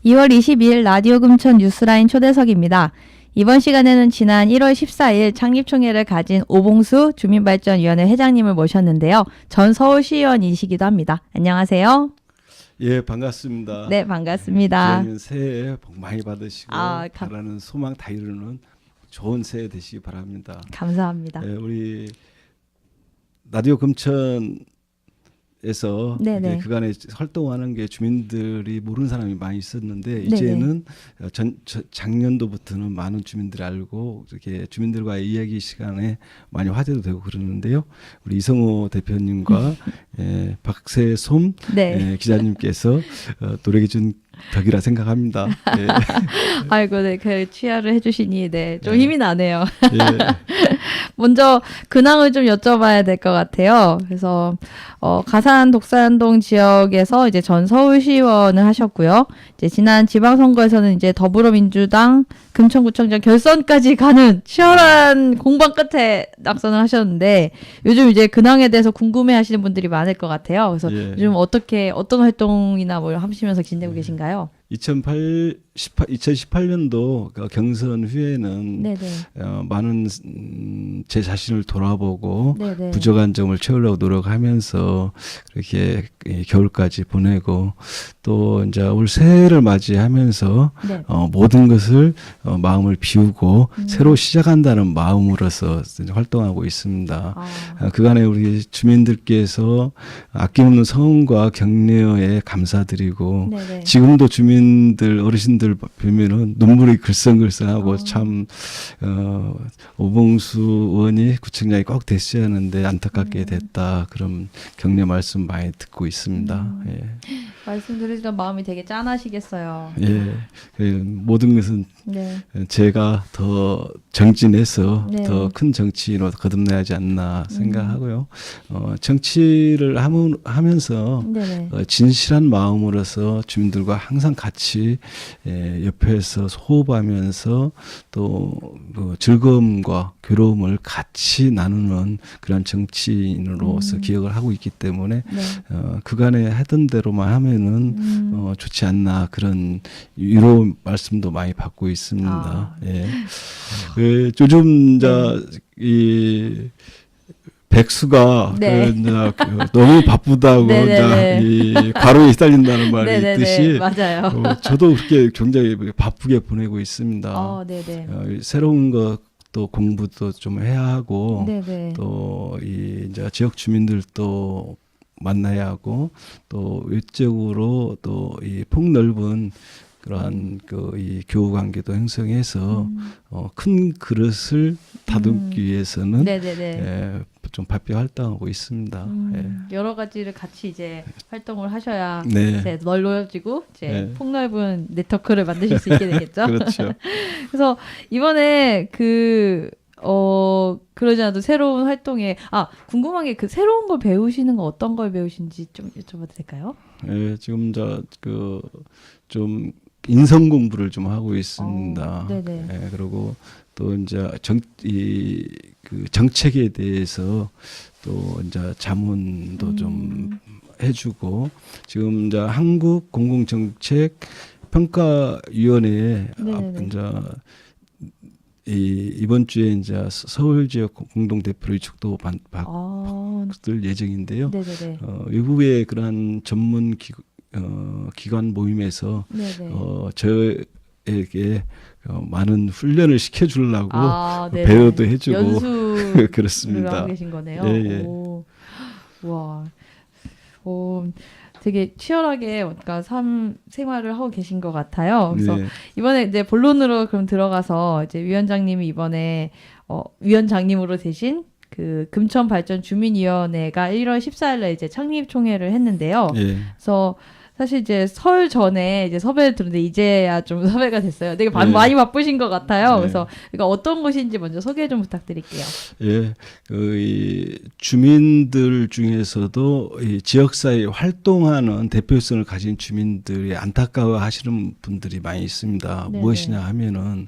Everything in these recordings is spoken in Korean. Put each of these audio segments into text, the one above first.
2월 22일 라디오 금천 뉴스라인 초대석입니다. 이번 시간에는 지난 1월 14일 창립총회를 가진 오봉수 주민발전위원회 회장님을 모셨는데요. 전 서울시의원이시기도 합니다. 안녕하세요. 예, 반갑습니다. 네, 반갑습니다. 기자님 새해 복 많이 받으시고 바라는 소망 다 이루는 좋은 새해 되시기 바랍니다. 감사합니다. 예, 우리 라디오 금천에서 그간에 활동하는 게 주민들이 모르는 사람이 많이 있었는데 이제는 작년도부터는 많은 주민들이 알고 이렇게 주민들과의 이야기 시간에 많이 화제도 되고 그러는데요. 우리 이성호 대표님과 박세솜 기자님께서 노력해 준 덕이라 생각합니다. 예. 아이고, 네, 그 취하를 해주시니, 좀 힘이 나네요. 예. 먼저 근황을 좀 여쭤봐야 될 것 같아요. 그래서 가산 독산동 지역에서 이제 전 서울시의원을 하셨고요. 이제 지난 지방선거에서는 이제 더불어민주당 금천구청장 결선까지 가는 치열한 공방 끝에 낙선을 하셨는데 요즘 이제 근황에 대해서 궁금해하시는 분들이 많을 것 같아요. 그래서 요즘 어떤 활동이나 뭘 하시면서 지내고 계신가요? 2018년도 경선 후에는 많은 제 자신을 돌아보고 부족한 점을 채우려고 노력하면서 그렇게 겨울까지 보내고 또 이제 올 새해를 맞이하면서 모든 것을 마음을 비우고 새로 시작한다는 마음으로서 활동하고 있습니다. 그간에 우리 주민들께서 아낌없는 성원과 격려에 감사드리고 지금도 주민들 어르신들 보면은 눈물이 글썽글썽하고 참 오봉수 의원이 구청장이 꼭 됐어야 하는데 안타깝게 됐다 그런 격려 말씀 많이 듣고 있습니다. 예. 말씀 들으시던 마음이 되게 짠하시겠어요. 예, 모든 것은 제가 더 정진해서 더 큰 정치인으로 거듭나야지 않나 생각하고요. 정치를 하면서 진실한 마음으로서 주민들과 항상 같이 옆에서 호흡하면서 또 즐거움과 괴로움을 같이 나누는 그런 정치인으로서 기억을 하고 있기 때문에 그간에 하던 대로만 하면은 좋지 않나 그런 위로 말씀도 많이 받고 있습니다. 요즘 이 백수가 너무 바쁘다고 이 과로에 시달린다는 말이 있듯이 저도 그렇게 굉장히 바쁘게 보내고 있습니다. 새로운 것도 공부도 좀 해야 하고 또 이제 지역 주민들도 만나야 하고 또 외적으로 또 이 폭넓은 그러한 이 교우 관계도 형성해서 큰 그릇을 다듬기 위해서는 좀 바삐 활동하고 있습니다. 여러 가지를 같이 이제 활동을 하셔야 이제 넓어지고 이제 폭넓은 네트워크를 만드실 수 있게 되겠죠. 그렇죠. 그래서 이번에 그러지 않아도 새로운 활동에 궁금한 게 그 새로운 걸 배우시는 거 어떤 걸 배우신지 좀 여쭤봐도 될까요? 지금 좀 인성 공부를 좀 하고 있습니다. 그리고 또 이제 그 정책에 대해서 또 이제 자문도 좀 해주고 지금 이제 한국 공공정책 평가위원회에 이번 주에 이제 서울 지역 공동 대표로 이축도 받을 예정인데요. 외국의 그러한 전문 기관 모임에서 저에게 많은 훈련을 시켜주려고 배려도 해주고 연수를 그렇습니다. 하고 계신 거네요. 와, 되게 치열하게 그러니까 생활을 하고 계신 것 같아요. 그래서 이번에 이제 본론으로 그럼 들어가서 이제 위원장님이 이번에 위원장님으로 되신 그 금천발전 주민위원회가 1월 14일에 이제 창립총회를 했는데요. 그래서 사실 이제 설 전에 이제 섭외를 들었는데 이제야 좀 섭외가 됐어요. 되게 많이 바쁘신 것 같아요. 그래서 어떤 곳인지 먼저 소개 좀 부탁드릴게요. 이 주민들 중에서도 이 지역사회에 활동하는 대표성을 가진 주민들이 안타까워하시는 분들이 많이 있습니다. 무엇이냐 하면은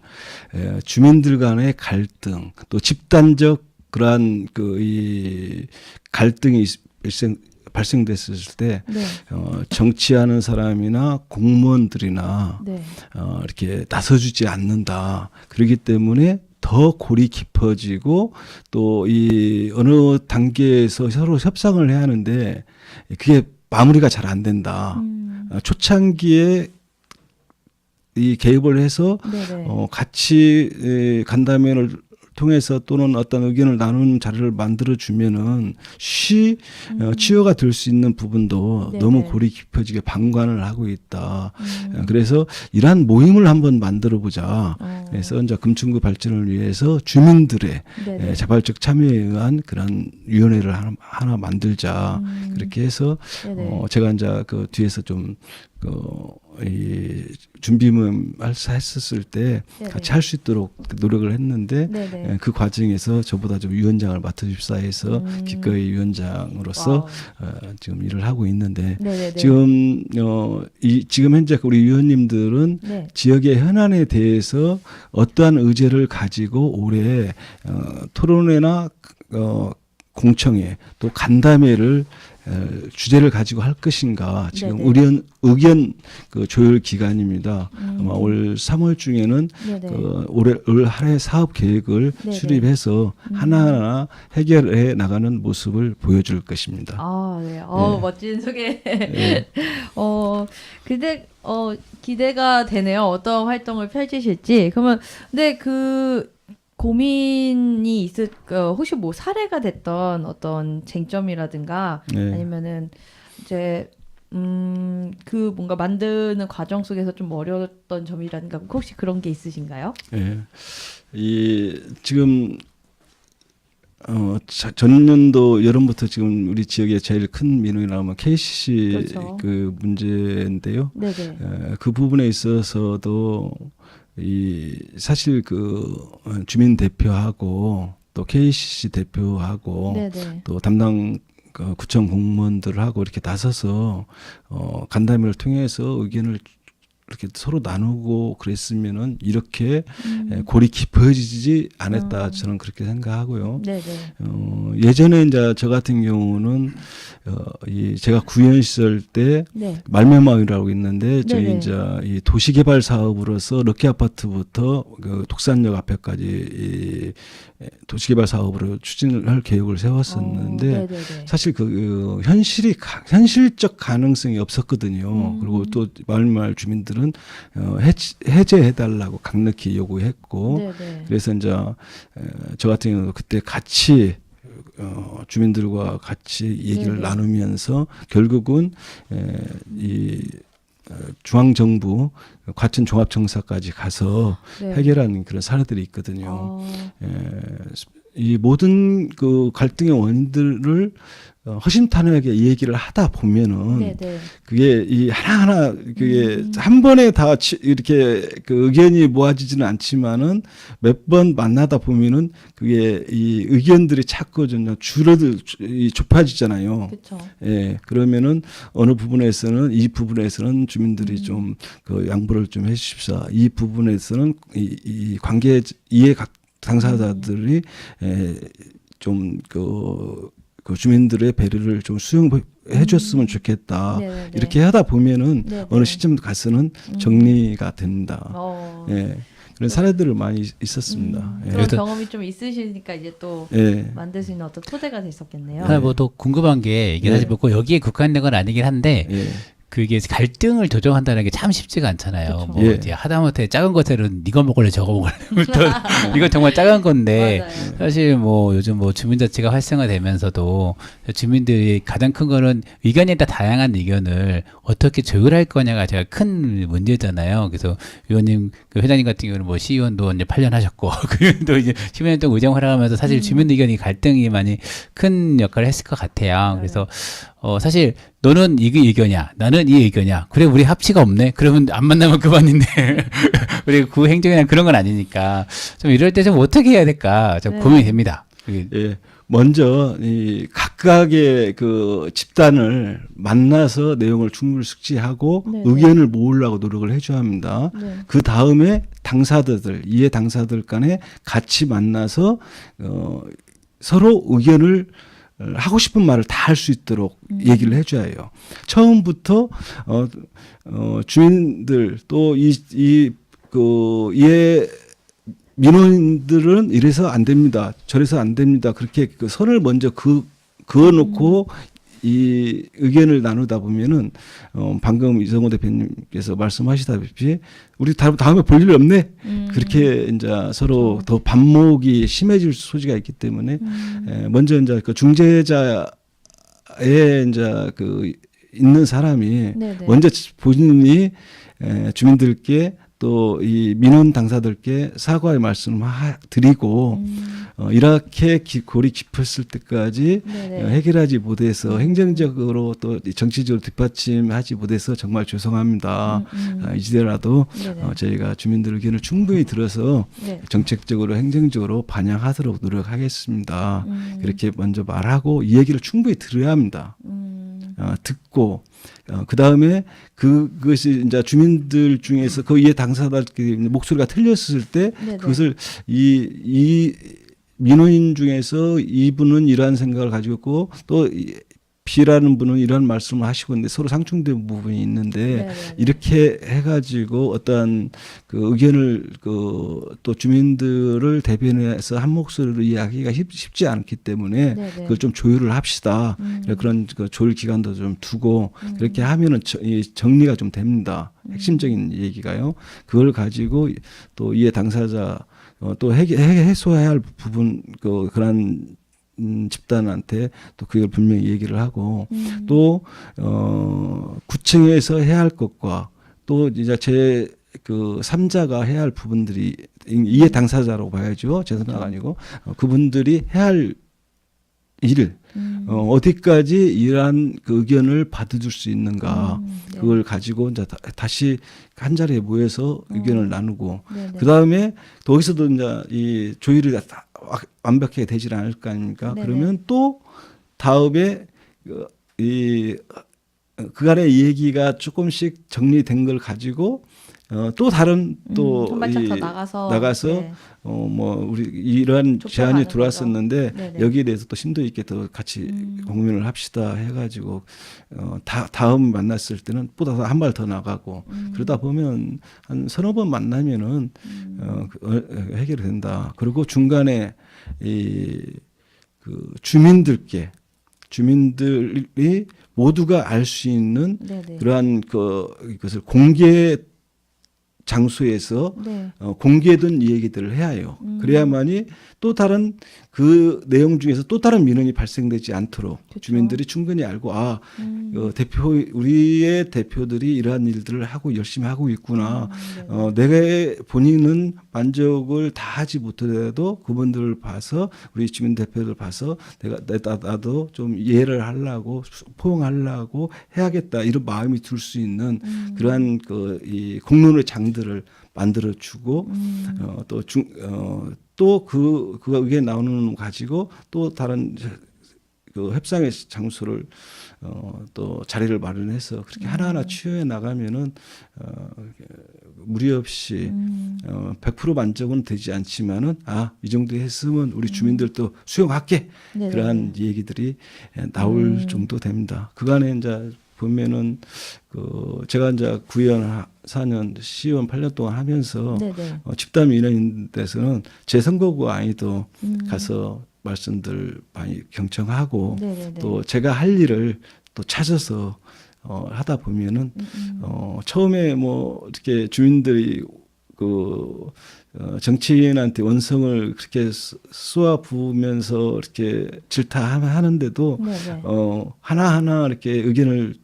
주민들 간의 갈등, 또 집단적 그러한 이 갈등이 발생됐을 때 네. 정치하는 사람이나 공무원들이나 네. 이렇게 나서주지 않는다. 그렇기 때문에 더 골이 깊어지고 또 이 어느 단계에서 서로 협상을 해야 하는데 그게 마무리가 잘 안 된다. 초창기에 이 개입을 해서 네네. 같이 간담회를 통해서 또는 어떤 의견을 나누는 자리를 만들어 주면은 치유가 될 수 있는 부분도 네네. 너무 골이 깊어지게 방관을 하고 있다. 그래서 이러한 모임을 한번 만들어 보자. 그래서 이제 금천구 발전을 위해서 주민들의 네네. 자발적 참여에 의한 그런 위원회를 하나 만들자. 그렇게 해서 네네. 제가 이제 그 뒤에서 좀 이 준비문 했었을 때 네네. 같이 할 수 있도록 노력을 했는데 네네. 그 과정에서 저보다 좀 위원장을 맡아줍사 해서 기꺼이 위원장으로서 지금 일을 하고 있는데 네네네. 지금 지금 현재 우리 위원님들은 네. 지역의 현안에 대해서 어떠한 의제를 가지고 올해 토론회나 공청회 또 간담회를 주제를 가지고 할 것인가 지금 네네. 의견 그 조율 기간입니다. 아마 올 3월 중에는 네네. 올 한해 사업 계획을 네네. 수립해서 하나하나 해결해 나가는 모습을 보여줄 것입니다. 아, 네. 네. 멋진 소개. 네. 기대가 되네요. 어떤 활동을 펼치실지. 그러면 근데 그 고민이 혹시 뭐 사례가 됐던 어떤 쟁점이라든가 네. 아니면은 이제 그 뭔가 만드는 과정 속에서 좀 어려웠던 점이라든가 혹시 그런 게 있으신가요? 예. 지금 전년도 여름부터 지금 우리 지역의 제일 큰 민원이 나오면 KCC 그렇죠. 그 문제인데요. 네네. 그 부분에 있어서도 사실 그 주민 대표하고 또 KCC 대표하고 네네. 또 담당 구청 공무원들하고 이렇게 나서서 간담회를 통해서 의견을 이렇게 서로 나누고 그랬으면은 이렇게 골이 깊어지지 않았다 저는 그렇게 생각하고요. 네네. 예전에 이제 저 같은 경우는 제가 구현 시절 때 네. 말매마을이라고 있는데 저희 네네. 이제 이 도시개발 사업으로서 럭키 아파트부터 그 독산역 앞에까지 도시개발 사업으로 추진을 할 계획을 세웠었는데 네네네. 사실 현실적 가능성이 없었거든요. 그리고 또 마을 주민들은 해제해달라고 강력히 요구했고, 네네. 그래서 이제 저 같은 경우도 그때 같이 주민들과 같이 얘기를 네네. 나누면서 결국은 이 중앙정부 과천 종합청사까지 가서 네. 해결한 그런 사례들이 있거든요. 이 모든 그 갈등의 원인들을 허심탄회하게 얘기를 하다 보면은 네네. 그게 이 하나하나 그게 한 번에 다 이렇게 그 의견이 모아지지는 않지만은 몇 번 만나다 보면은 그게 이 의견들이 자꾸 좀 좁아지잖아요. 그렇죠. 예, 그러면은 어느 부분에서는 이 부분에서는 주민들이 좀 그 양보를 좀 해주십사. 이 부분에서는 이 관계 이해 당사자들이 좀 그 주민들의 배려를 좀 수용해 줬으면 좋겠다. 네네네. 이렇게 하다 보면은 네네. 어느 시점 가서는 정리가 된다. 예. 그런 사례들을 많이 있었습니다. 예. 그런 경험이 좀 있으시니까 이제 또 예. 만들 수 있는 어떤 토대가 됐었겠네요. 하나 뭐 또 궁금한 게 이게 사실 뭐 여기에 국한된 건 아니긴 한데 예. 그게 갈등을 조정한다는 게 참 쉽지가 않잖아요. 그쵸. 뭐 예. 이제 하다못해 작은 것들은 이거 먹을래 저거 먹을래 또 이건 정말 작은 건데 맞아요. 사실 뭐 요즘 뭐 주민자치가 활성화되면서도 주민들이 가장 큰 거는 의견에 따라 다양한 의견을 어떻게 조율할 거냐가 제가 큰 문제잖아요. 그래서 의원님 그 회장님 같은 경우는 뭐 시의원도 이제 8년 하셨고 그분도 이제 10년 동안 의정 활약하면서 사실 주민 의견이 갈등이 많이 큰 역할을 했을 것 같아요. 그래서 사실 너는 이 의견이야, 나는 이 의견이야. 그래 우리 합치가 없네. 그러면 안 만나면 그만인데 우리 구 행정이나 그런 건 아니니까 좀 이럴 때 좀 어떻게 해야 될까 좀 고민이 됩니다. 예. 먼저 이 각각의 그 집단을 만나서 내용을 충분히 숙지하고 네네. 의견을 모으려고 노력을 해줘야 합니다. 네. 그 다음에 이해 당사자들 간에 같이 만나서 서로 의견을 하고 싶은 말을 다 할 수 있도록 얘기를 해줘야 해요. 처음부터 주민들 또 이에 민원인들은 이래서 안 됩니다. 저래서 안 됩니다. 그렇게 그 선을 먼저 그어놓고 이 의견을 나누다 보면은 방금 이성호 대표님께서 말씀하시다시피 우리 다음에 볼 일 없네. 그렇게 이제 서로 더 반목이 심해질 소지가 있기 때문에 먼저 이제 그 중재자의 이제 그 있는 사람이 네네. 먼저 본인이 주민들께 또 이 민원 당사들께 사과의 말씀을 드리고 이렇게 골이 깊었을 때까지 네네. 해결하지 못해서 행정적으로 또 정치적으로 뒷받침하지 못해서 정말 죄송합니다. 이제라도 네네. 저희가 주민들 의견을 충분히 들어서 네. 정책적으로 행정적으로 반영하도록 노력하겠습니다. 이렇게 먼저 말하고 이 얘기를 충분히 들어야 합니다. 듣고 그 다음에 그것이 이제 주민들 중에서 그 이해 당사자 목소리가 틀렸을 때 네네. 그것을 이 민원인 중에서 이분은 이러한 생각을 가지고 있고 또 B라는 분은 이런 말씀을 하시고 있는데 서로 상충된 부분이 있는데 네네네. 이렇게 해가지고 어떤 그 의견을 또 주민들을 대변해서 한 목소리로 이야기가 쉽지 않기 때문에 네네. 그걸 좀 조율을 합시다. 그런 그 조율 기간도 좀 두고 그렇게 하면은 이 정리가 좀 됩니다. 핵심적인 얘기가요. 그걸 가지고 또 이해 당사자 또 해소해야 할 부분 그런 집단한테 또 그걸 분명히 얘기를 하고 또 구청에서 해야 할 것과 또 이제 그 3자가 해야 할 부분들이 이해 당사자라고 봐야죠. 제 생각 아니고 그분들이 해야 할 일 어디까지 이러한 그 의견을 받아줄 수 있는가 네. 그걸 가지고 이제 다시 한 자리에 모여서 의견을 나누고 네네. 그 다음에 거기서도 이제 이 조율이 다 완벽하게 되질 않을 거 아닙니까? 네네. 그러면 또 다음에 그간의 얘기가 조금씩 정리된 걸 가지고 또 다른 또 한 발짝 더 나가서 네. 뭐 우리 이러한 좁혀가는 제안이 거죠. 들어왔었는데 네네. 여기에 대해서 또 심도 있게 더 같이 공유를 합시다 해가지고 다음 만났을 때는 보다 한 발 더 나가고 그러다 보면 한 서너 번 만나면은 해결이 된다. 그리고 중간에 그 주민들이 모두가 알 수 있는 네네. 그러한 그것을 공개 장소에서 네. 공개된 얘기들을 해야 해요. 그래야만이 또 다른 그 내용 중에서 또 다른 민원이 발생되지 않도록 그쵸. 주민들이 충분히 알고 우리의 대표들이 이러한 일들을 하고 열심히 하고 있구나. 내가 본인은 만족을 다 하지 못하더라도 그분들을 봐서 우리 주민 대표들 봐서 나도 좀 이해를 하려고 포용하려고 해야겠다 이런 마음이 들 수 있는 그러한 이 공론의 장들을 만들어 주고 또 그 의견 나오는 거 가지고 또 다른 그 협상의 장소를 또 자리를 마련해서 그렇게 하나하나 취해 나가면은 무리 없이 100% 만족은 되지 않지만은 이 정도 했으면 우리 주민들도 수용할게 네네. 그러한 얘기들이 나올 정도 됩니다. 그간에 이제 보면은 제가 이제 구의원 4년, 시의원 8년 동안 하면서 네네. 집단 민원인 데서는 제 선거구 아니도 가서 말씀들 많이 경청하고 네네네. 또 제가 할 일을 또 찾아서 하다 보면은 처음에 뭐 이렇게 주민들이 정치인한테 원성을 그렇게 쏘아 부으면서 이렇게 질타하는데도 네네. 하나하나 이렇게 의견을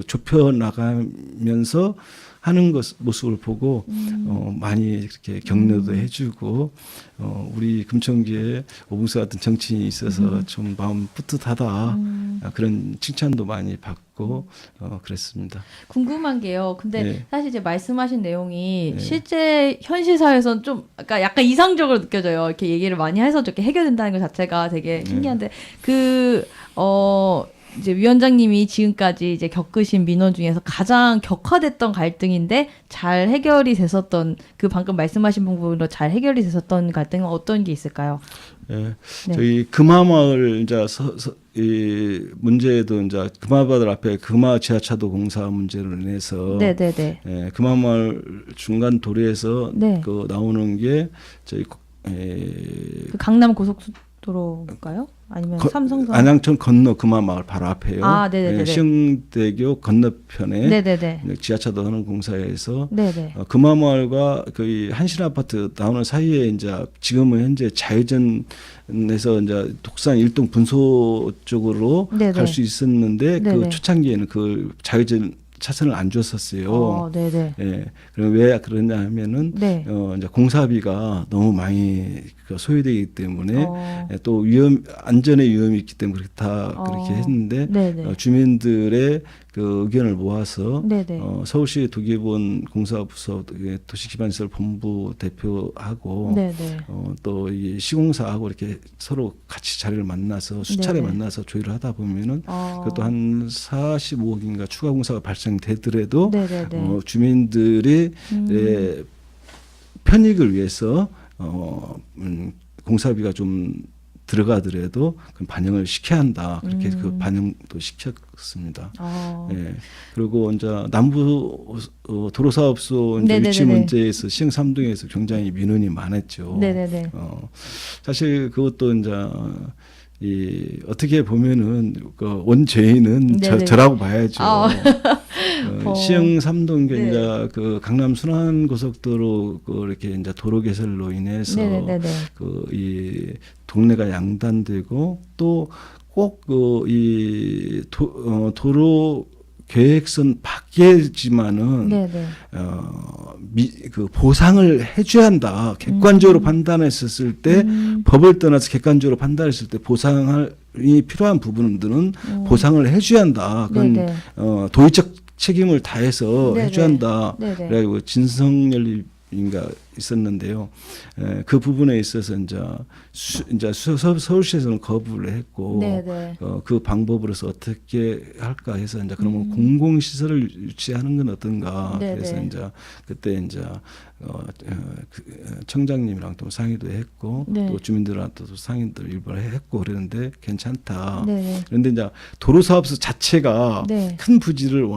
좁혀 나가면서 하는 모습을 보고 많이 이렇게 격려도 해주고 우리 금천구에 오봉수 같은 정치인이 있어서 좀 마음 뿌듯하다 그런 칭찬도 많이 받고 그랬습니다. 궁금한 게요. 근데 네. 사실 이제 말씀하신 내용이 네. 실제 현실 사회에서는 좀 약간 이상적으로 느껴져요. 이렇게 얘기를 많이 해서 이렇게 해결된다는 것 자체가 되게 신기한데 이제 위원장님이 지금까지 이제 겪으신 민원 중에서 가장 격화됐던 갈등인데 잘 해결이 됐었던 그 방금 말씀하신 부분으로 잘 해결이 됐었던 갈등은 어떤 게 있을까요? 예, 네. 저희 금화마을 이제 이 문제도 이제 금화바들 앞에 금화 지하차도 공사 문제로 인해서 네네네. 예, 금화마을 중간 도로에서 네. 그 나오는 게 저희 그 강남 고속도로인가요? 아니면 삼성선? 안양천 건너 금화마을 바로 앞에요. 아, 네네네. 예, 시흥대교 건너편에 네네네. 지하차도 하는 공사에서 네네. 금화마을과 거의 한신 아파트 나오는 사이에 이제 지금은 현재 좌회전에서 이제 독산 일동 분소 쪽으로 네네. 갈 수 있었는데 네네. 그 초창기에는 그 좌회전 차선을 안 줬었어요. 네네. 예. 그럼 왜 그러냐 하면은 네. 이제 공사비가 너무 많이 소요되기 때문에 어. 또 안전의 위험이 있기 때문에 그렇게 했는데 네네. 주민들의 그 의견을 모아서 네네. 서울시 도기본 공사부서 도시기반시설 본부 대표하고 네네. 또 이 시공사하고 이렇게 서로 같이 자리를 만나서 수차례 네네. 만나서 조율을 하다 보면은 그것도 한 45억인가 추가 공사가 발생되더라도 네네네. 주민들의 편익을 위해서 공사비가 좀 들어가더라도 그 반영을 시켜야 한다. 그렇게 그 반영도 시켰습니다. 예. 그리고 이제 남부 도로사업소 이제 네네네네. 위치 문제에서 시흥 3동에서 굉장히 민원이 많았죠. 네네네. 사실 그것도 이제 어떻게 보면은 그 원죄인은 네네. 저라고 봐야죠. 시흥 3동 네. 이제 그 강남 순환 고속도로 그 이렇게 이제 도로 개설로 인해서 네네네네. 그 이 동네가 양단되고 또 꼭 그 이 도로 계획선 밖에지만은 네네. 그 보상을 해줘야 한다. 객관적으로 판단했었을 때 법을 떠나서 객관적으로 판단했을 때 보상이 필요한 부분들은 보상을 해줘야 한다. 그건 네네. 도의적 책임을 다해서 네네. 해줘야 한다. 네네. 그래가지고 진성연립인가 있었는데요. 그 부분에 있어서 이제 서울시에서는 거부를 했고 네네. 그 방법으로서 어떻게 할까 해서 이제 그러면 공공시설을 유치하는 건 어떤가. 네네. 그래서 이제 그때 이제 청장님이랑 또 상의도 했고 네. 또 주민들한테도 상의도 일부러 했고 그랬는데 괜찮다. 네네. 그런데 이제 도로사업소 자체가 네. 큰 부지를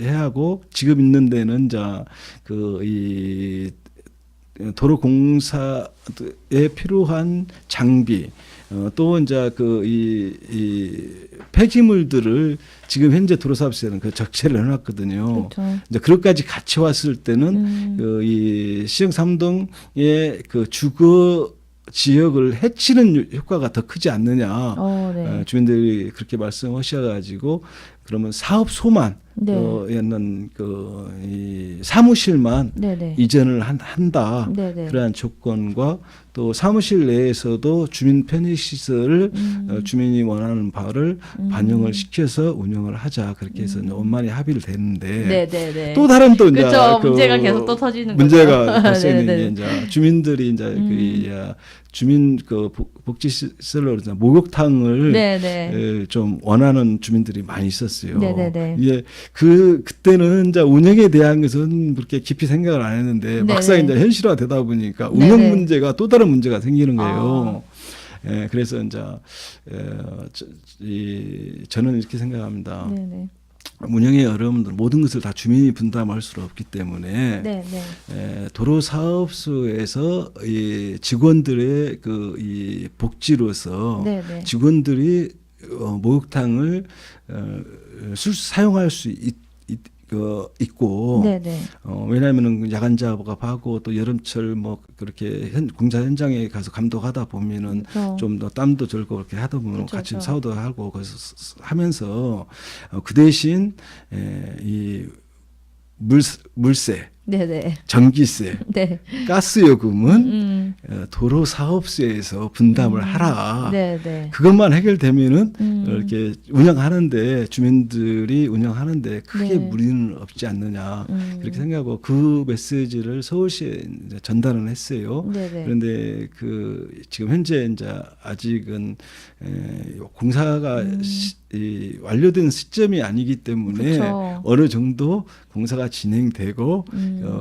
해야 하고 지금 있는 데는 이제 이 도로 공사에 필요한 장비 또 이제 이 폐기물들을 지금 현재 도로사업소에는 그 적재를 해놨거든요. 그렇죠. 이제 그것까지 같이 왔을 때는 이 시흥 3동의 그 주거 지역을 해치는 효과가 더 크지 않느냐. 네. 주민들이 그렇게 말씀하셔가지고 그러면 사업소만 네. 있는 이 사무실만 네네. 이전을 한다. 네네. 그러한 조건과 또 사무실 내에서도 주민 편의시설을 주민이 원하는 바를 반영을 시켜서 운영을 하자. 그렇게 해서 원만히 합의를 됐는데 네네네. 또 다른 또 이제 그렇죠. 문제가 계속 또 터지는 문제가 거죠. 발생된 게 네네네. 이제 주민들이 이제 주민 복지시설로 이제 목욕탕을 네네. 좀 원하는 주민들이 많이 있었어요. 네네네. 이게 그때는 이제 운영에 대한 것은 그렇게 깊이 생각을 안 했는데 네네. 막상 이제 현실화되다 보니까 운영 네네. 문제가 또 다른 문제가 생기는 거예요. 그래서 이제 저는 이렇게 생각합니다. 네네. 운영의 어려움들 모든 것을 다 주민이 분담할 수 없기 때문에 네네. 도로 사업소에서 이 직원들의 이 복지로서 네네. 직원들이 목욕탕을 사용할 수 있고 네네. 왜냐하면은 야간 작업하고 또 여름철 뭐 그렇게 공사 현장에 가서 감독하다 보면은 그렇죠. 좀 더 땀도 들고 그렇게 하다 보면 그렇죠, 같이 그렇죠. 샤워도 하고 그래서 하면서 그 대신 이 물세 네네. 전기세, 네. 가스요금은 도로 사업세에서 분담을 하라. 네네. 그것만 해결되면은 이렇게 운영하는데 주민들이 운영하는데 크게 네. 무리는 없지 않느냐 그렇게 생각하고 그 메시지를 서울시에 이제 전달은 했어요. 네네. 그런데 그 지금 현재 이제 아직은 공사가 완료된 시점이 아니기 때문에 그쵸. 어느 정도 공사가 진행되고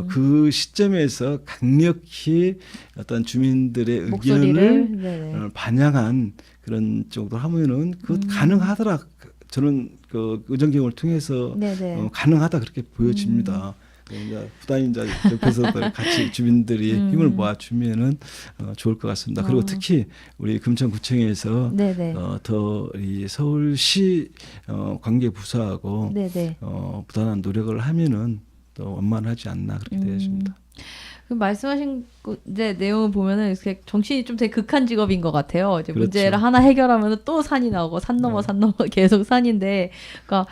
그 시점에서 강력히 어떤 주민들의 목소리를 의견을 네네. 반영한 그런 정도 하면은 그 가능하더라. 저는 그 의정경을 통해서 네네. 가능하다 그렇게 보여집니다. 이제 부단히 이제 옆에서도 같이 주민들이 힘을 모아주면은 좋을 것 같습니다. 그리고 특히 우리 금천구청에서 네네. 더 이 서울시 관계 부서하고 네네. 부단한 노력을 하면은 더 원만하지 않나 그렇게 되어집니다. 그 말씀하신 이제 내용을 보면은 이렇게 정치인이 좀 되게 극한 직업인 것 같아요. 이제 그렇죠. 문제를 하나 해결하면은 또 산이 나오고 산 넘어 산 넘어 계속 산인데, 그러니까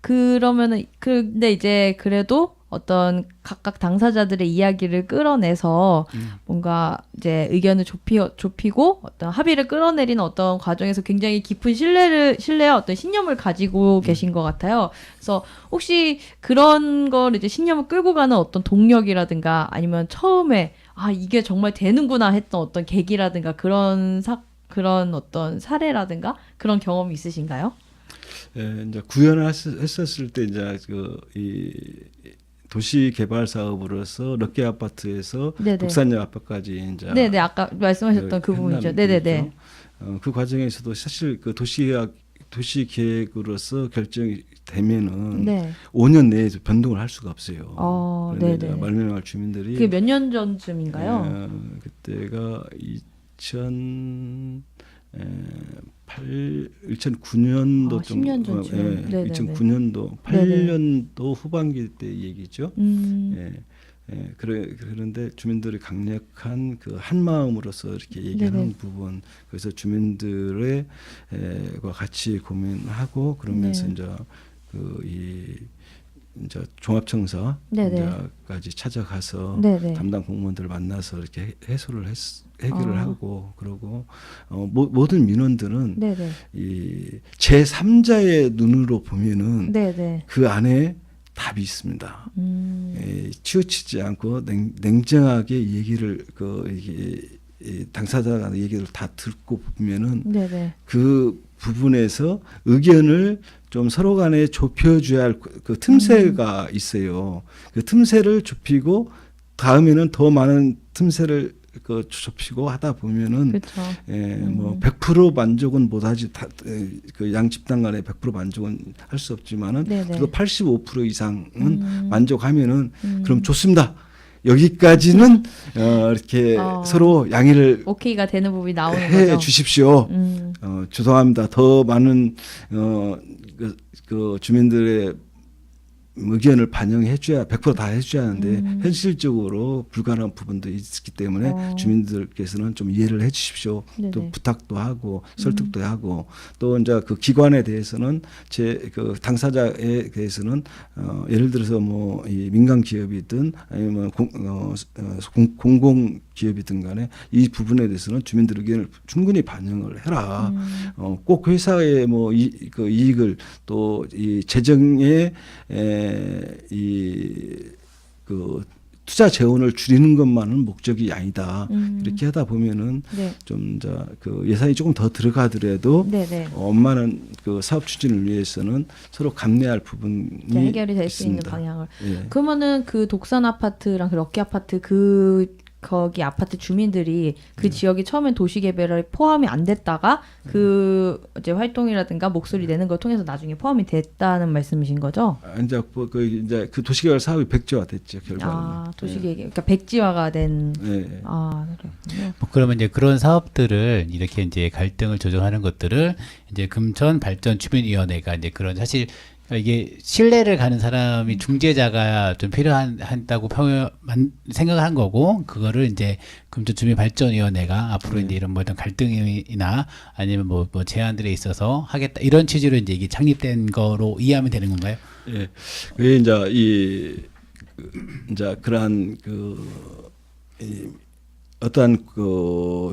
그러면은 근데 이제 그래도 어떤 각각 당사자들의 이야기를 끌어내서 뭔가 이제 의견을 좁히고 어떤 합의를 끌어내리는 어떤 과정에서 굉장히 깊은 신뢰와 어떤 신념을 가지고 계신 것 같아요. 그래서 혹시 그런 걸 이제 신념을 끌고 가는 어떤 동력이라든가 아니면 처음에 이게 정말 되는구나 했던 어떤 계기라든가 그런 어떤 사례라든가 그런 경험이 있으신가요? 예, 이제 구현을 했었을 때 이제 이 도시 개발 사업으로서 럭키 아파트에서 네네. 독산역 아파트까지 이제 네네, 아까 말씀하셨던 그 부분이죠. 네네네. 그 과정에서도 사실 그 도시 계획으로서 결정이 되면은 네. 5년 내에 변동을 할 수가 없어요. 그런데 네네. 이제 말명할 주민들이 그게 몇 년 전쯤인가요? 그때가 2009년도 10년 전쯤. 네네네. 2009년도 8년도 후반기 때 얘기죠. 그런데 주민들이 강력한 그 한 마음으로서 이렇게 얘기하는 네네. 부분, 그래서 주민들의 과 같이 고민하고 그러면서 네. 이제 종합청사 네네. 까지 찾아가서 네네. 담당 공무원들을 만나서 이렇게 해결을 하고 그러고 모든 민원들은 네네. 이 제3자의 눈으로 보면은 네네. 그 안에 답이 있습니다. 치우치지 않고 냉정하게 얘기를 이 당사자 얘기를 다 듣고 보면은 네네. 그 부분에서 의견을 좀 서로 간에 좁혀줘야 할 그 틈새가 있어요. 그 틈새를 좁히고 다음에는 더 많은 틈새를 좁히고 하다 보면은 그렇죠. 뭐 100% 만족은 못하지 그 양 집단 간에 100% 만족은 할 수 없지만은 네네. 그래도 85% 이상은 만족하면은 그럼 좋습니다. 여기까지는 이렇게 서로 양해를 오케이가 되는 부분이 나오는 해 거죠. 주십시오. 죄송합니다. 더 많은 그 주민들의 의견을 반영해줘야 100% 다 해줘야 하는데 현실적으로 불가능한 부분도 있기 때문에 주민들께서는 좀 이해를 해주십시오. 네네. 또 부탁도 설득도 하고 또 이제 그 기관에 대해서는 그 당사자에 대해서는 예를 들어서 뭐 이 민간 기업이든 아니면 공공 기업이든 간에 이 부분에 대해서는 주민들 의견을 충분히 반영을 해라. 꼭 회사의 뭐 그 이익을 또 이 재정의 그 투자 재원을 줄이는 것만은 목적이 아니다. 이렇게 하다 보면은 네. 좀 그 예산이 조금 더 들어가더라도 네네. 원만한 그 사업 추진을 위해서는 서로 감내할 부분이 해결이 될 수 있는 있습니다. 방향을. 예. 그러면은 그 독산 아파트랑 그 럭키 아파트 거기 아파트 주민들이 그 지역이 처음엔 도시개발에 포함이 안 됐다가 그 이제 활동이라든가 목소리 내는 걸 통해서 나중에 포함이 됐다는 말씀이신 거죠? 이제 그 도시개발 사업이 백지화 됐죠 결과는. 도시계획, 그러니까 백지화가 된. 네. 그렇군요. 그러면 이제 그런 사업들을 이렇게 이제 갈등을 조정하는 것들을 이제 금천 발전 주민위원회가 이제 그런 사실 이게 신뢰를 가는 사람이 중재자가 좀 필요하다고 생각을 한 거고 그거를 이제 금천 주민발전위원회가 앞으로 이제 이런 뭐 어떤 갈등이나 아니면 뭐 제안들에 있어서 하겠다 이런 취지로 이제 이게 창립된 거로 이해하면 되는 건가요? 예. 왜 이제 이제 그러한 어떠한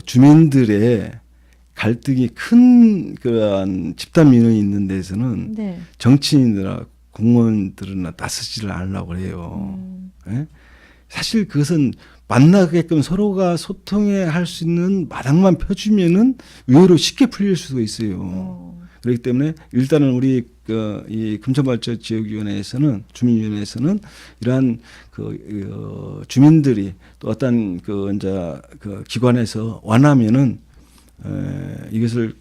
주민들의 갈등이 큰 그러한 집단 민원이 있는 데서는 네. 정치인이나 공무원들은 나서지를 않으려고 해요. 예? 사실 그것은 만나게끔 서로가 소통해 할 수 있는 마당만 펴주면은 의외로 쉽게 풀릴 수도 있어요. 그렇기 때문에 일단은 우리 이 금천발전 지역위원회에서는 주민위원회에서는 이러한 주민들이 또 어떤 이제 기관에서 원하면은 이것을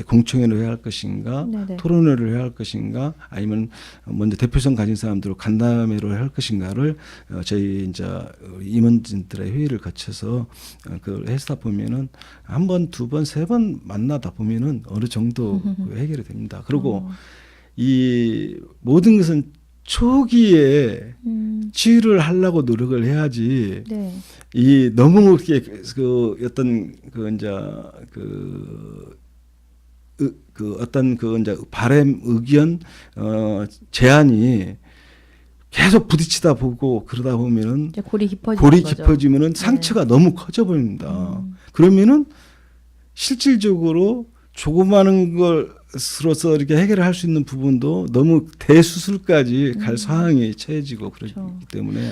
공청회를 해야 할 것인가, 네네. 토론회를 해야 할 것인가, 아니면 먼저 대표성 가진 사람들로 간담회로 해야 할 것인가를 저희 이제 임원진들의 회의를 거쳐서 그걸 해서 보면은 한 번, 두 번, 세 번 만나다 보면은 어느 정도 해결이 됩니다. 그리고 이 모든 것은 초기에 치유를 하려고 노력을 해야지. 네. 이 너무 그렇게 어떤 이제 어떤 이제 바람 의견 제안이 계속 부딪히다 보고 그러다 보면은 이제 골이 골이 깊어지는 거죠. 깊어지면은 상처가 너무 커져 버립니다. 그러면은 실질적으로 조그마한 것으로서 이렇게 해결을 할 수 있는 부분도 너무 대수술까지 갈 상황이 처해지고 그렇기 때문에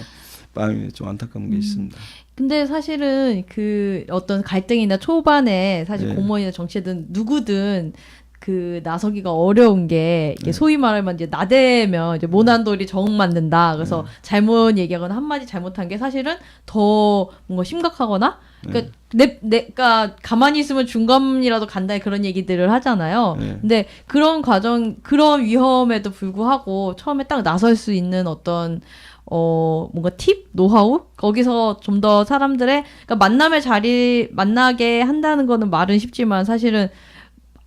마음이 좀 안타까운 게 있습니다. 근데 사실은 그 어떤 갈등이나 초반에 사실 네. 공무원이나 정치든 누구든 그 나서기가 어려운 게 이게 소위 말하면 이제 나대면 이제 모난돌이 정 맞는다. 그래서 잘못 얘기하거나 한마디 잘못한 게 사실은 더 뭔가 심각하거나 그러니까 내가 가만히 있으면 중감이라도 간다 그런 얘기들을 하잖아요. 네. 근데 그런 과정 그런 위험에도 불구하고 처음에 딱 나설 수 있는 어떤 뭔가 팁, 노하우? 거기서 좀 더 사람들의, 그러니까 만남의 자리, 만나게 한다는 거는 말은 쉽지만 사실은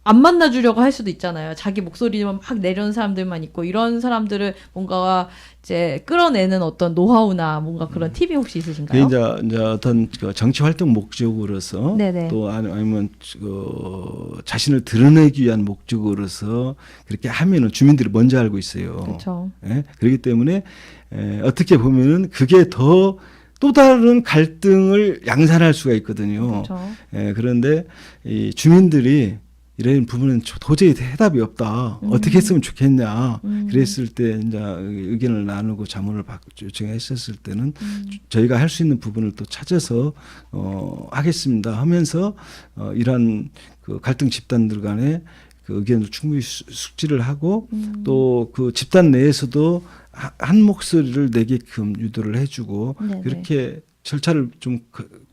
안 만나주려고 할 수도 있잖아요. 자기 목소리만 막 내려는 사람들만 있고, 이런 사람들을 뭔가 이제 끌어내는 어떤 노하우나 뭔가 그런 팁이 혹시 있으신가요? 이제 어떤 정치 활동 목적으로서 네네. 또 아니면 자신을 드러내기 위한 목적으로서 그렇게 하면은 주민들이 먼저 알고 있어요. 그렇죠. 예? 그렇기 때문에 어떻게 보면은 그게 더 또 다른 갈등을 양산할 수가 있거든요. 그렇죠. 그런데 이 주민들이 이런 부분은 도저히 해답이 없다. 어떻게 했으면 좋겠냐. 그랬을 때 이제 의견을 나누고 자문을 요청했었을 때는 저희가 할 수 있는 부분을 또 찾아서 하겠습니다 하면서 이러한 그 갈등 집단들 간에 그 의견을 충분히 숙지를 하고 또 그 집단 내에서도 한 목소리를 내게끔 유도를 해주고 네네. 그렇게 절차를 좀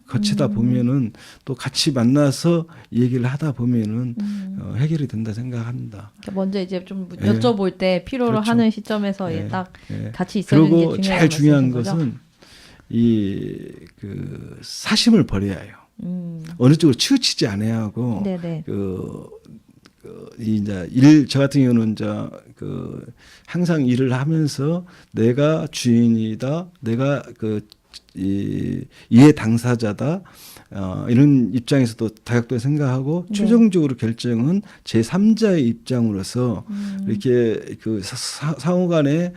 거치다 보면은 또 같이 만나서 얘기를 하다 보면은 해결이 된다 생각합니다. 그러니까 먼저 이제 좀 예. 여쭤볼 때 필요로 그렇죠. 하는 시점에서 예. 딱 예. 같이 있어야 되는 그리고 게 제일 중요한 거죠? 것은 그 사심을 버려야 해요. 어느 쪽으로 치우치지 않아야 하고 네네. 저 같은 경우는 항상 일을 하면서 내가 주인이다, 내가 이해 당사자다, 이런 입장에서도 다각도에 생각하고 네. 최종적으로 결정은 제3자의 입장으로서 이렇게 그 상호간에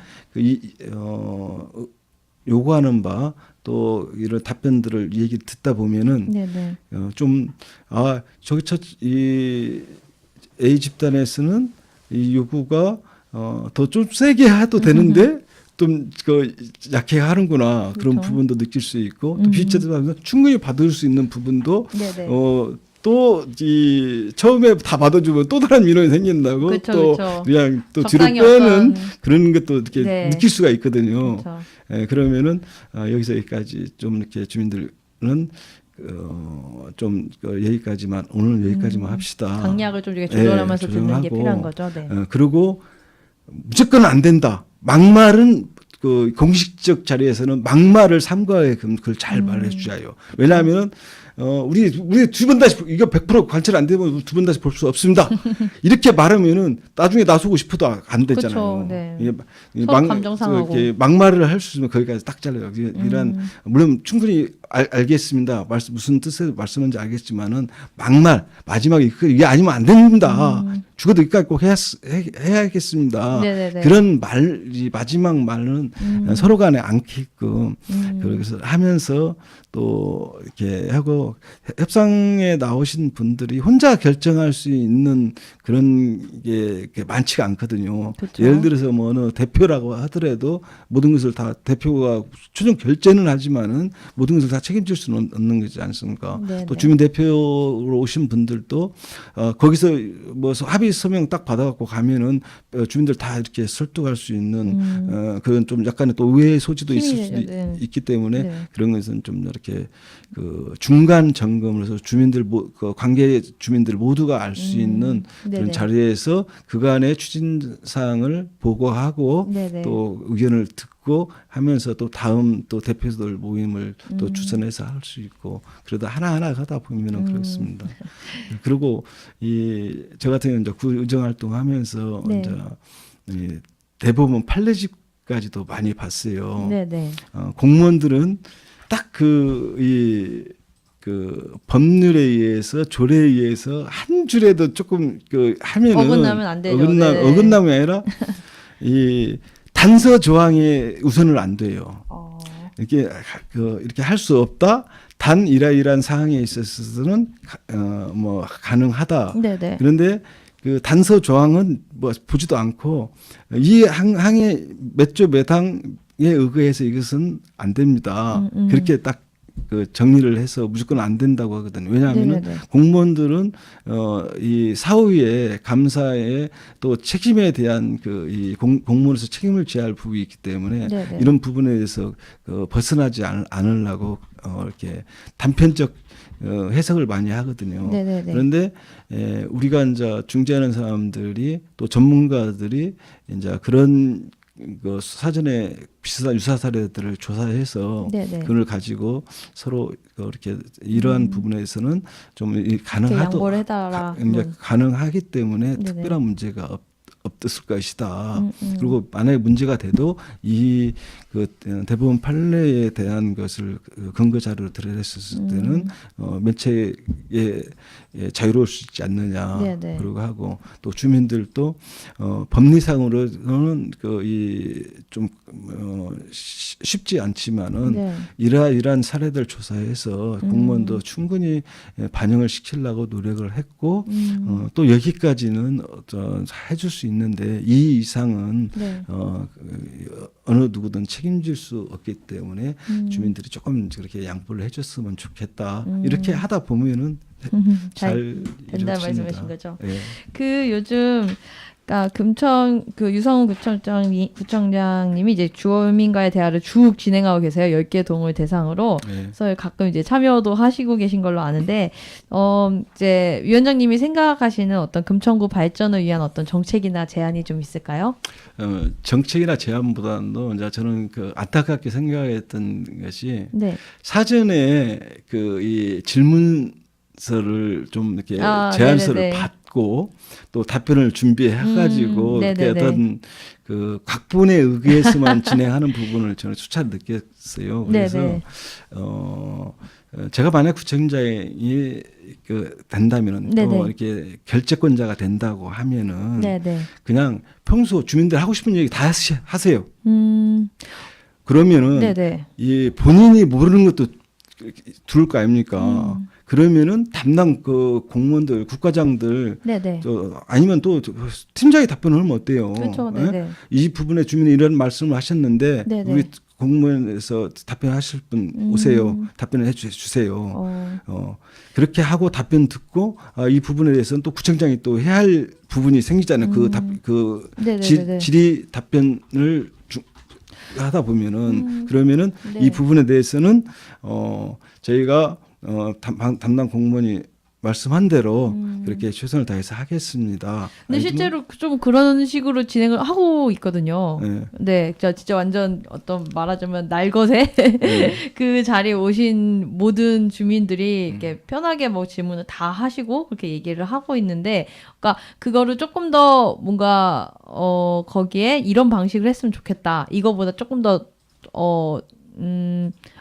요구하는 바 또 이런 답변들을 얘기 듣다 보면은 네네. 이 A 집단에서는 이 요구가 더 좀 세게 해도 되는데 좀 약해 하는구나 그런 그렇죠. 부분도 느낄 수 있고 또 B 집단에서 충분히 받을 수 있는 부분도 네네. 또 처음에 다 받아주면 또 다른 민원이 생긴다고 그쵸, 또 그쵸. 그냥 또 뒤로 적당히 빼는 어떤- 그런 것도 이렇게 네. 느낄 수가 있거든요. 그렇죠. 그러면은 여기서 여기까지 좀 이렇게 주민들은 좀 여기까지만 오늘 여기까지만 합시다. 강약을 좀 이렇게 조절하면서 듣는 게 조정하고, 필요한 거죠. 네. 그리고 무조건 안 된다. 막말은 그 공식적 자리에서는 막말을 삼가에 그걸 잘 말해주자요. 왜냐하면 우리 두 번 다시 이거 100% 관찰 안 되면 두 번 다시 볼 수 없습니다. 이렇게 말하면은 나중에 나서고 싶어도 안 되잖아요. 그쵸, 네. 이게 서로 감정 상하고. 이렇게 막말을 할 수 있으면 거기까지 딱 잘라요. 이런 물론 충분히 알겠습니다. 무슨 뜻의 말씀인지 알겠지만은 막말 마지막에 이게 아니면 안 됩니다. 죽어도 여기까지 꼭 해야겠습니다. 네네네. 그런 이 마지막 말은 서로 간에 않게끔 그래서 하면서 또 이렇게 하고 협상에 나오신 분들이 혼자 결정할 수 있는 그런 게 많지가 않거든요. 그쵸. 예를 들어서 뭐 어느 대표라고 하더라도 모든 것을 다 대표가 최종 결제는 하지만은 모든 것을 다 책임질 수는 없는 거지 않습니까? 네네. 또 주민 대표로 오신 분들도 거기서 뭐 합의 서명 딱 받아갖고 가면은 주민들 다 이렇게 설득할 수 있는 그런 좀 약간의 또 의외의 소지도 있을 수도 있기 때문에 네. 그런 것은 좀 이렇게 그 중간 점검으로서 주민들 그 관계 주민들 모두가 알 수 있는 그런 네네. 자리에서 그간의 추진 사항을 보고하고 네네. 또 의견을 듣고 하면서 또 다음 또 대표들 모임을 또 주선해서 할 수 있고 그러다 하나하나 하다 보면은 그렇습니다. 그리고 저 같은 경우는 이제 구 의정 활동하면서 네. 이제 이 대법원 판례집까지도 많이 봤어요. 네네. 공무원들은 딱 그 법률에 의해서 조례에 의해서 한 줄에도 조금 하면은 어긋나면 안 되죠. 네. 어긋남이 아니라 이 단서 조항에 우선은 안 돼요. 이렇게 이렇게 할 수 없다. 단 이러이러한 사항에 있어서는 뭐 가능하다. 네네. 그런데 그 단서 조항은 뭐 보지도 않고 이 항의 몇 조 몇 항에 의거해서 이것은 안 됩니다. 그렇게 딱 그 정리를 해서 무조건 안 된다고 하거든요. 왜냐하면 공무원들은 이 사후에 감사에 또 책임에 대한 이 공무원에서 책임을 져야 할 부분이 있기 때문에 네네. 이런 부분에 대해서 벗어나지 않으려고 이렇게 단편적 해석을 많이 하거든요. 네네네. 그런데 우리가 이제 중재하는 사람들이 또 전문가들이 이제 그런 그 사전에 비슷한 유사 사례들을 조사해서 네네. 그걸 가지고 서로 이렇게 이러한 부분에서는 좀 가능하도 양보를 해달라. 이제 가능하기 때문에 네네. 특별한 문제가 없을 것이다. 그리고 만약에 문제가 돼도 그 대법원 판례에 대한 것을 근거 자료로 드렸을 때는 면책에 자유로울 수 있지 않느냐. 네네. 그리고 하고 또 주민들도 법리상으로는 좀 쉽지 않지만은 네. 이러한 사례들 조사해서 공무원도 충분히 반영을 시키려고 노력을 했고 또 여기까지는 해줄 수 있는데 이 이상은 네. 어느 누구든 책임질 수 없기 때문에 주민들이 조금 그렇게 양보를 해줬으면 좋겠다. 이렇게 하다 보면은 잘 된다는 이루어집니다. 말씀이신 거죠. 예. 그 요즘 그러니까 유성훈 구청장님이 이제 주민과의 대화를 쭉 진행하고 계세요. 10개 동을 대상으로. 예. 그래서 가끔 이제 참여도 하시고 계신 걸로 아는데, 이제 위원장님이 생각하시는 어떤 금천구 발전을 위한 어떤 정책이나 제안이 좀 있을까요? 정책이나 제안보다는 이제 저는 안타깝게 생각했던 것이 네. 사전에 이 질문서를 좀 이렇게 제안서를 네네네. 받고 또 답변을 준비해가지고 이렇게 네네네. 어떤 그 각본에 의해서만 진행하는 부분을 저는 수차례 느꼈어요. 그래서 네네. 제가 만약 구청장이 된다면은 또 네네. 이렇게 결재권자가 된다고 하면은 네네. 그냥 평소 주민들 하고 싶은 얘기 다 하세요. 음. 그러면은 네네. 이 본인이 모르는 것도 들을 거 아닙니까? 그러면은 담당 공무원들, 국과장들, 네네. 아니면 또 팀장이 답변을 하면 어때요? 그렇죠. 예? 네네. 이 부분에 주민이 이런 말씀을 하셨는데 네네. 우리 공무원에서 답변하실 분 오세요. 답변을 해주세요. 그렇게 하고 답변 듣고 이 부분에 대해서는 또 구청장이 또 해야 할 부분이 생기잖아요. 네네네네. 질의 답변을 하다 보면은 그러면은 네. 이 부분에 대해서는 저희가 담당 공무원이 말씀한 대로 그렇게 최선을 다해서 하겠습니다. 근데 실제로 좀 그런 식으로 진행을 하고 있거든요. 네. 네, 진짜 완전 말하자면 날것에 네. 그 자리에 오신 모든 주민들이 이렇게 편하게 뭐 질문을 다 하시고 그렇게 얘기를 하고 있는데, 그러니까 그거를 조금 더 뭔가 거기에 이런 방식을 했으면 좋겠다. 이거보다 조금 더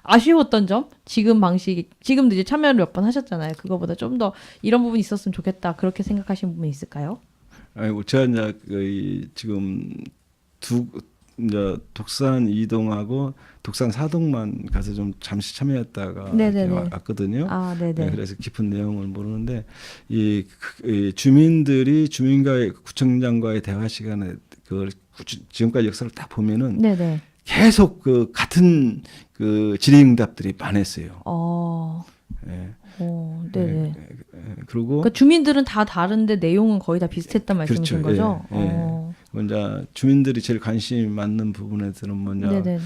아쉬웠던 점? 지금도 이제 참여를 몇 번 하셨잖아요. 그거보다 좀 더 이런 부분이 있었으면 좋겠다. 그렇게 생각하시는 부분이 있을까요? 아니, 제가 이제 지금 이제 독산 2동하고 독산 4동만 가서 좀 잠시 참여했다가 왔거든요. 아, 네네. 네, 그래서 깊은 내용을 모르는데 이 주민들이 주민과의 구청장과의 대화 시간에 그 지금까지 역사를 딱 보면은 네네. 계속 그 같은 그 질의응답들이 많았어요. 네. 네네. 그리고 그러니까 주민들은 다 다른데 내용은 거의 다 비슷했단 말씀이신 그렇죠. 거죠? 먼저 주민들이 제일 관심이 많는 부분에서는 뭐냐, 네네.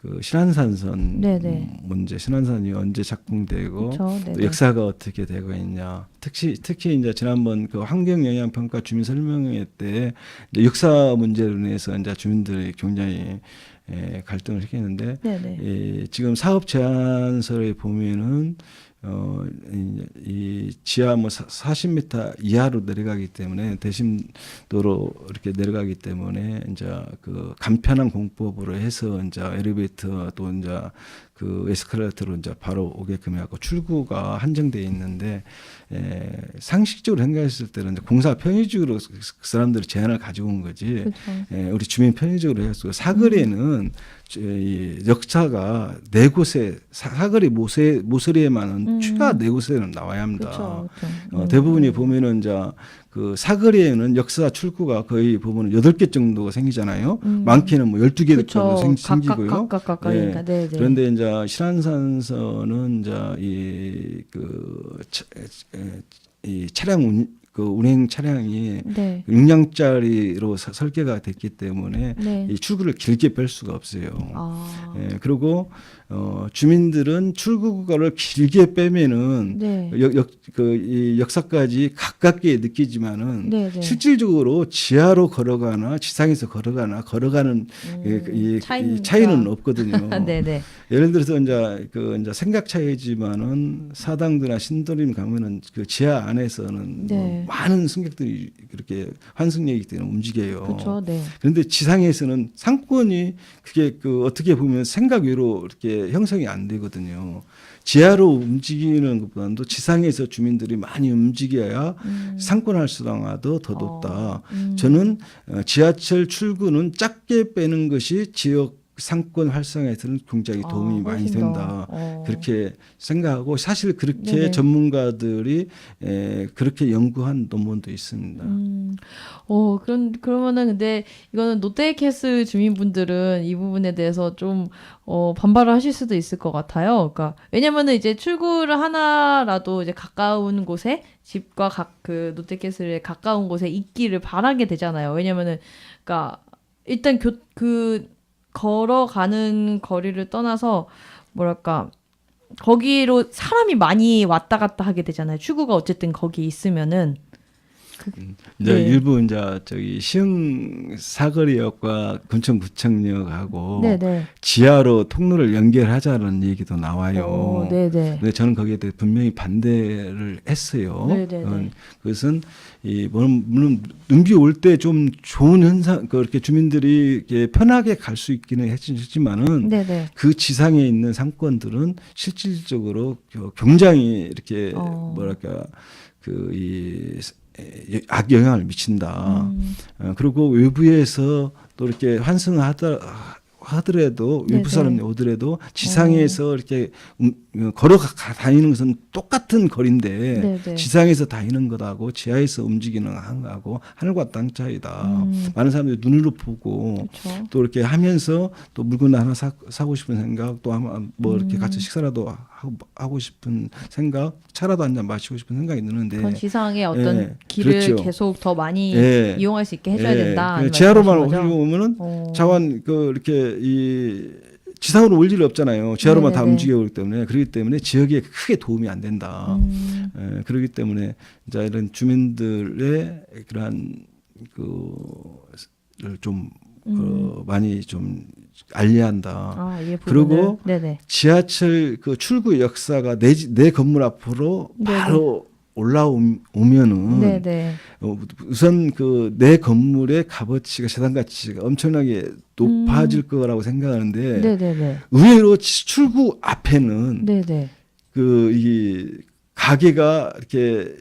그 신안산선 네네. 문제, 신안산이 언제 작동되고 그쵸, 또 네네. 역사가 어떻게 되고 있냐. 특히 이제 지난번 그 환경영향평가 주민 설명회 때 이제 역사 문제로 인해서 이제 주민들이 굉장히 갈등을 했겠는데, 네네. 지금 사업 제안서에 보면은 이 지하 뭐 40m 이하로 내려가기 때문에 대심도로 이렇게 내려가기 때문에 이제 그 간편한 공법으로 해서 이제 엘리베이터 또 이제 그 에스컬레이터로 이제 바로 오게끔 하고 출구가 한정돼 있는데, 상식적으로 생각했을 때는 이제 공사 편의적으로 그 사람들이 제안을 가지고 온 거지. 우리 주민 편의적으로 해서 사거리에는 이 역사가 네 곳에 사거리 모서리에만은 최하 네 곳에는 나와야 합니다. 대부분이 보면은 이제 그 사거리에는 역사 출구가 거의 보면 8개 정도가 생기잖아요. 많게는 뭐 12개 정도 생기고요. 각각. 네. 그런데 이제 신안산선은 이제 이 차량 운행 차량이 6량짜리로 설계가 됐기 때문에 이 출구를 길게 뺄 수가 없어요. 그리고 주민들은 출구를 길게 빼면은 이 역사까지 가깝게 느끼지만은 실질적으로 지하로 걸어가나 지상에서 걸어가는 이 차이는 없거든요. 예를 들어서 이제 이제 생각 차이지만은 사당도나 신도림 가면은 그 지하 안에서는 뭐 많은 승객들이 그렇게 환승역이기 때문에 움직여요. 그런데 지상에서는 상권이 그게 어떻게 보면 생각 외로 이렇게 형성이 안 되거든요. 지하로 움직이는 것보다도 지상에서 주민들이 많이 움직여야 상권 활성화도 더 높다. 저는 지하철 출구는 작게 빼는 것이 지역 상권 활성화에서는 굉장히 도움이 많이 된다. 그렇게 생각하고 사실 그렇게 전문가들이 그렇게 연구한 논문도 있습니다. 그러면은 근데 이거는 롯데캐슬 주민분들은 이 부분에 대해서 좀 반발을 하실 수도 있을 것 같아요. 그러니까 왜냐면은 이제 출구를 하나라도 이제 가까운 곳에 집과 그 롯데캐슬에 가까운 곳에 있기를 바라게 되잖아요. 왜냐면은 그러니까 일단 걸어가는 거리를 떠나서 뭐랄까 거기로 사람이 많이 왔다 갔다 하게 되잖아요. 출구가 어쨌든 거기 있으면은 이제 일부 이제 시흥 사거리역과 군청구청역하고 지하로 통로를 연결하자는 얘기도 나와요. 근데 저는 거기에 대해 분명히 반대를 했어요. 그것은 물론 눈비 올 때 좀 좋은 현상, 그렇게 주민들이 이렇게 편하게 갈 수 있기는 했지만은 그 지상에 있는 상권들은 실질적으로 굉장히 이렇게 뭐랄까 악영향을 미친다. 그리고 외부에서 또 이렇게 하더라도 외부 사람이 오더라도 지상에서 이렇게 걸어가 다니는 것은 똑같은 거리인데 지상에서 다니는 것하고 지하에서 움직이는 거하고 하늘과 땅 차이다. 많은 사람들이 눈으로 보고 또 이렇게 하면서 또 물건 하나 사고 싶은 생각, 또 뭐 이렇게 같이 식사라도 하고 싶은 생각, 차라도 한 잔 마시고 싶은 생각이 드는데 그건 지상의 어떤 길을 계속 더 많이 이용할 수 있게 해줘야 된다. 지하로만 오면은 자원 이렇게 이 지상으로 올 일이 없잖아요. 지하로만 다 움직여오기 때문에. 그렇기 때문에 지역에 크게 도움이 안 된다. 그렇기 때문에 이제 이런 주민들의 그러한 그를 좀 많이 좀 알려야 한다. 그리고 지하철 출구 역사가 내 건물 앞으로 바로 올라오면은 우선 내 건물의 값어치가 재산 가치가 엄청나게 높아질 거라고 생각하는데 의외로 출구 앞에는 이 가게가 이렇게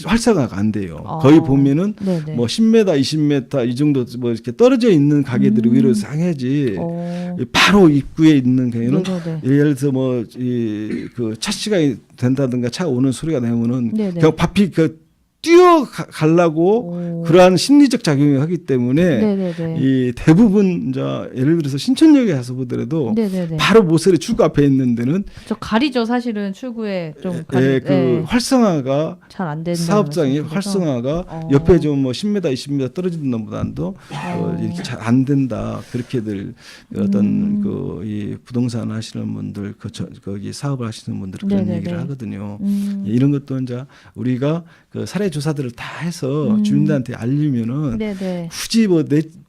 활성화가 안 돼요. 거의 보면은 네네. 뭐 10m, 20m 이 정도 뭐 이렇게 떨어져 있는 가게들이 오히려 상해지. 바로 입구에 있는 경우에는 네네네. 예를 들어서 뭐 그 차 시간이 된다든가 차가 오는 소리가 나면은 네네. 그냥 바삐 뛰어 가려고 그러한 심리적 작용을 하기 때문에 네네네. 이 대부분 이제 예를 들어서 신천역에 가서 보더라도 네네네. 바로 모서리 출구 앞에 있는 데는 저 가리죠 사실은 출구에 좀 활성화가 잘 안 되는 사업장이 활성화가 옆에 좀 뭐 10m, 20m 떨어지는 것보다도 이렇게 잘 안 된다. 그렇게들 어떤 이 부동산 하시는 분들 거기 사업을 하시는 분들 그런 네네네. 얘기를 하거든요. 이런 것도 이제 우리가 그 사례 조사들을 다 해서 주민들한테 알리면은 네네. 굳이 뭐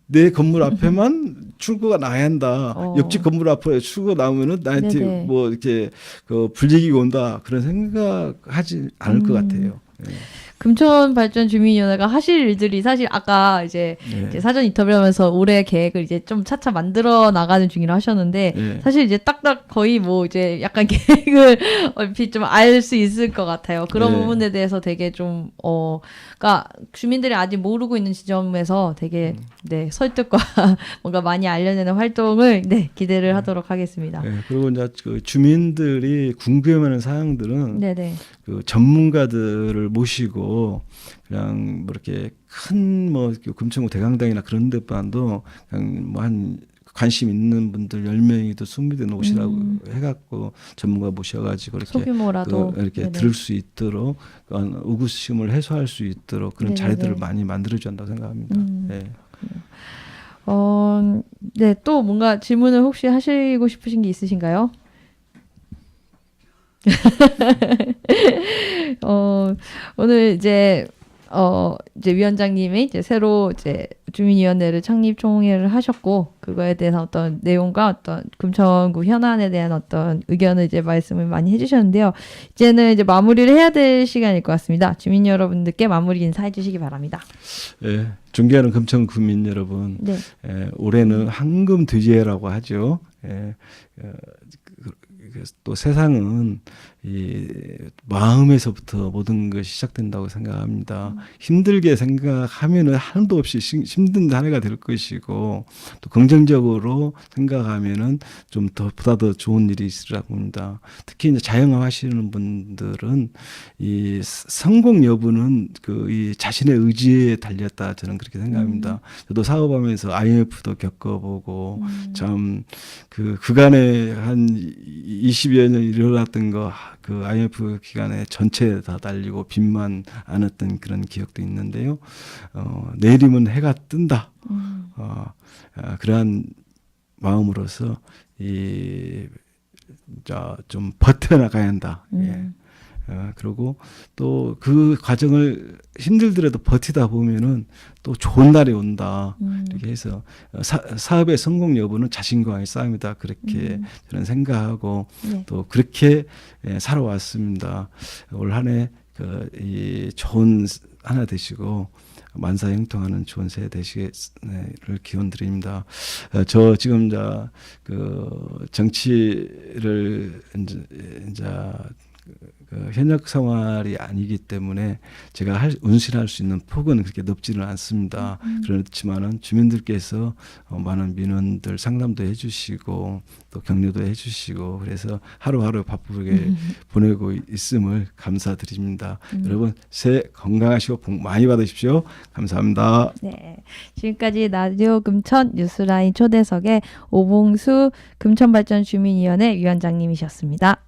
내 건물 앞에만 출구가 나야 한다. 옆집 건물 앞에 출구가 나오면은 나한테 네네. 뭐 이렇게 그 불이익이 온다. 그런 생각하지 않을 것 같아요. 예. 금천발전주민위원회가 하실 일들이 사실 아까 이제 사전 인터뷰를 하면서 올해 계획을 이제 좀 차차 만들어 나가는 중이라 하셨는데 사실 이제 딱딱 거의 뭐 이제 약간 계획을 얼핏 좀 알 수 있을 것 같아요. 그런 부분에 대해서 되게 좀 그러니까 주민들이 아직 모르고 있는 지점에서 되게 설득과 뭔가 많이 알려내는 활동을 기대를 하도록 하겠습니다. 그리고 이제 그 주민들이 궁금해하는 사항들은 네네. 그 전문가들을 모시고 그냥 뭐 이렇게 큰 뭐 금천구 대강당이나 그런 데만도 그냥 뭐 한 관심 있는 분들 10명이든 20명이든 오시라고 해갖고 전문가 모셔가지고 이렇게 소규모라도 이렇게 네네. 들을 수 있도록 의구심을 해소할 수 있도록 그런 네네네. 자리들을 많이 만들어줘야 한다고 생각합니다. 네. 네, 또 뭔가 질문을 혹시 하시고 싶으신 게 있으신가요? 오늘 이제 위원장님이 이제 새로 이제 주민위원회를 창립 총회를 하셨고 그거에 대해서 어떤 내용과 어떤 금천구 현안에 대한 어떤 의견을 이제 말씀을 많이 해주셨는데요. 이제는 이제 마무리를 해야 될 시간일 것 같습니다. 주민 여러분들께 마무리 인사해 주시기 바랍니다. 존경하는 금천 구민 여러분, 올해는 황금 돼지해라고 하죠. 또 세상은 이 마음에서부터 모든 것이 시작된다고 생각합니다. 힘들게 생각하면은 한도 없이 힘든 한 해가 될 것이고 또 긍정적으로 생각하면은 좀 보다 더 좋은 일이 있으리라고 봅니다. 특히 이제 자영업 하시는 분들은 이 성공 여부는 이 자신의 의지에 달렸다 저는 그렇게 생각합니다. 저도 사업하면서 IMF도 겪어보고 참 그간에 한 20여 년 일어났던 그 IMF 기간에 전체 다 달리고 빚만 안았던 그런 기억도 있는데요. 내일이면 해가 뜬다. 그러한 마음으로서 좀 버텨나가야 한다. 그리고 또 그 과정을 힘들더라도 버티다 보면은 또 좋은 날이 온다. 이렇게 해서 사업의 성공 여부는 자신과의 싸움이다. 그렇게 저는 생각하고 또 그렇게 살아왔습니다. 올 한 해 이 좋은 한 해 되시고 만사형통하는 좋은 새해 되시기를 기원드립니다. 저 지금 정치를 이제 현역 생활이 아니기 때문에 제가 운신할 수 있는 폭은 그렇게 높지는 않습니다. 그렇지만은 주민들께서 많은 민원들 상담도 해주시고 또 격려도 해주시고 그래서 하루하루 바쁘게 보내고 있음을 감사드립니다. 여러분 새해 건강하시고 복 많이 받으십시오. 감사합니다. 네, 지금까지 라디오 금천 뉴스라인 초대석의 오봉수 금천발전주민위원회 위원장님이셨습니다.